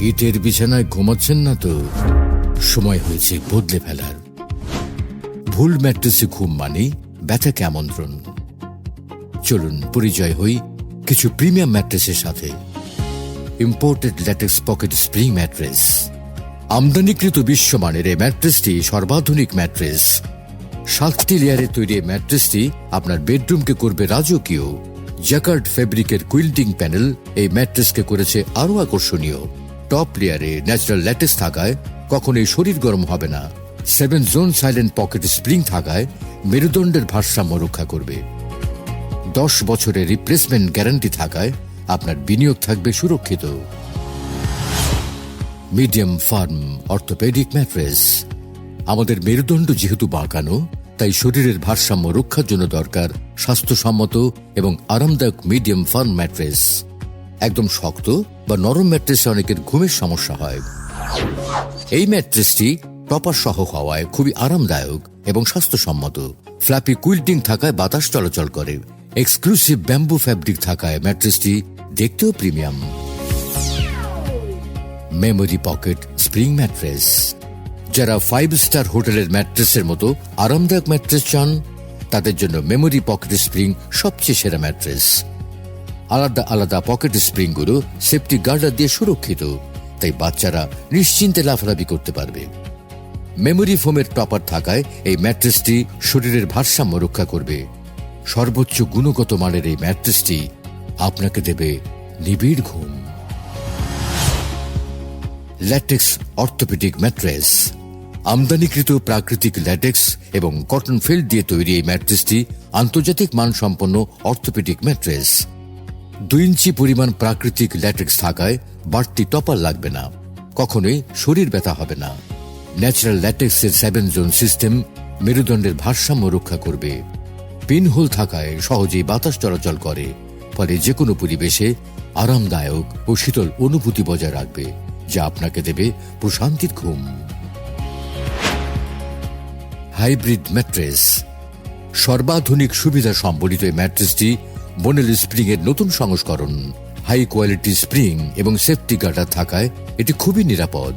ইটের বিছানায় ঘুমাচ্ছেন না তো? সময় হয়েছে বদলে ফেলার। ভুল ম্যাট্রেসে ঘুম মানেই ব্যথাকে আমন্ত্রণ। চলুন পরিচয় হই কিছু প্রিমিয়াম ম্যাট্রেসের সাথে। Imported latex pocket spring mattress. আমদানিকৃত বিশ্বমানের এই ম্যাট্রেসটি সর্বাধুনিক ম্যাট্রেস। 7টি লেয়ারে তৈরি এই ম্যাট্রেসটি আপনার বেডরুমকে করবে রাজকীয়। জ্যাকার্ড ফেব্রিকের কুইল্টিং প্যানেল এই ম্যাট্রেসকে করেছে আরও আকর্ষণীয়। টপ লেয়ারে ন্যাচারাল ল্যাটেক্স থাকায় কখনোই শরীর গরম হবে না। 7 জোন সাইলেন্ট পকেট স্প্রিং থাকায় মেরুদণ্ডের ভারসাম্য রক্ষা করবে। 10 বছরের রিপ্লেসমেন্ট গ্যারান্টি থাকায় আপনার বিনিয়োগ থাকবে সুরক্ষিত। Medium farm orthopaedic mattress. আমাদের মেরুদণ্ড যেহেতু বাঁকানো, তাই শরীরের ভারসাম্য রক্ষার জন্য দরকার স্বাস্থ্যসম্মত এবং আরামদায়ক মিডিয়াম ফার্ম ম্যাট্রেস। একদম শক্ত বা নরম ম্যাট্রেসে অনেকের ঘুমের সমস্যা হয়। এই ম্যাট্রেসটি টপার সহ হওয়ায় খুবই আরামদায়ক এবং স্বাস্থ্যসম্মত। ফ্ল্যাপি কুইল্টিং থাকায় বাতাস চলাচল করে। এক্সক্লুসিভ ব্যাম্বু ফ্যাব্রিক থাকায় ম্যাট্রেসটি দেখতেও premium. Memory pocket spring mattress. যারা 5 স্টার হোটেলের ম্যাট্রেসের মতো আরামদায়ক ম্যাট্রেস চান, তাদের জন্য মেমোরি পকেট স্প্রিং সবচেয়ে সেরা ম্যাট্রেস। আলাদা আলাদা পকেট স্প্রিংগুলো সেফটি গার্ডার দিয়ে সুরক্ষিত, তাই বাচ্চারা নিশ্চিন্তে লাফালাফি করতে পারবে। মেমোরি ফোমের টপার থাকায় এই ম্যাট্রেসটি শরীরের ভারসাম্য রক্ষা করবে। সর্বোচ্চ গুণগত মানের এই ম্যাট্রেসটি আপনাকে দেবে নিবিড় ঘুম। Latex orthopaedic mattress. আমদানিকৃত প্রাকৃতিক ল্যাটেক্স এবং কটন ফেল্ট দিয়ে তৈরি এই ম্যাট্রেসটি আন্তর্জাতিক মানসম্পন্ন অর্থোপেডিক ম্যাট্রেস। 2 ইঞ্চি পরিমাণ প্রাকৃতিক ল্যাটেক্স থাকায় বাড়তি টপার লাগবে না, কখনোই শরীর ব্যথা হবে না। ন্যাচারাল ল্যাটেক্সের 7 জোন সিস্টেম মেরুদণ্ডের ভারসাম্য রক্ষা করবে। পিনহোল থাকায় সহজেই বাতাস চলাচল করে, ফলে যে কোনো পরিবেশে আরামদায়ক ও শীতল অনুভূতি বজায় রাখবে, যা আপনাকে দেবে প্রশান্তির ঘুম। Hybrid mattress. সর্বাধুনিক সুবিধা সম্বলিত এই ম্যাট্রেসটি বোনেল স্প্রিং এর নতুন সংস্করণ। হাই কোয়ালিটি স্প্রিং এবং সেফটি গার্ডার থাকায় এটি খুবই নিরাপদ।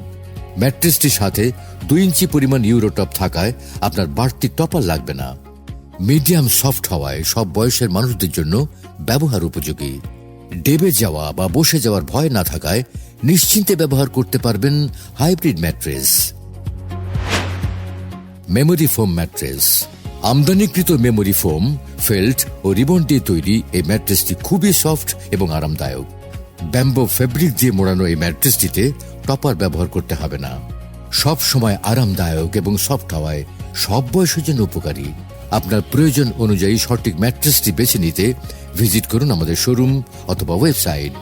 ম্যাট্রেসটির সাথে 2 ইঞ্চি পরিমাণ ইউরোটপ থাকায় আপনার বাড়তি টপার লাগবে না। মিডিয়াম সফট হওয়ায় সব বয়সের মানুষদের জন্য ব্যবহার উপযোগী। ডেবে যাওয়া বা বসে যাওয়ার ভয় না থাকায় নিশ্চিন্তে ব্যবহার করতে পারবেন hybrid mattress. Memory foam mattress. আমদানিকৃত মেমোরি ফোম, ফেল্ট ও রিবন দিয়ে তৈরি এই ম্যাট্রেসটি খুবই সফট এবং আরামদায়ক। ব্যাম্বো ফেব্রিক দিয়ে মোড়ানো এই ম্যাট্রেসটিতে টপার ব্যবহার করতে হবে না। সব সময় আরামদায়ক এবং সফট হওয়ায় সব বয়সের জন্য উপকারী। আপনার প্রয়োজন অনুযায়ী সঠিক ম্যাট্রেসটি বেছে নিতে ভিজিট করুন আমাদের শোরুম অথবা ওয়েবসাইট।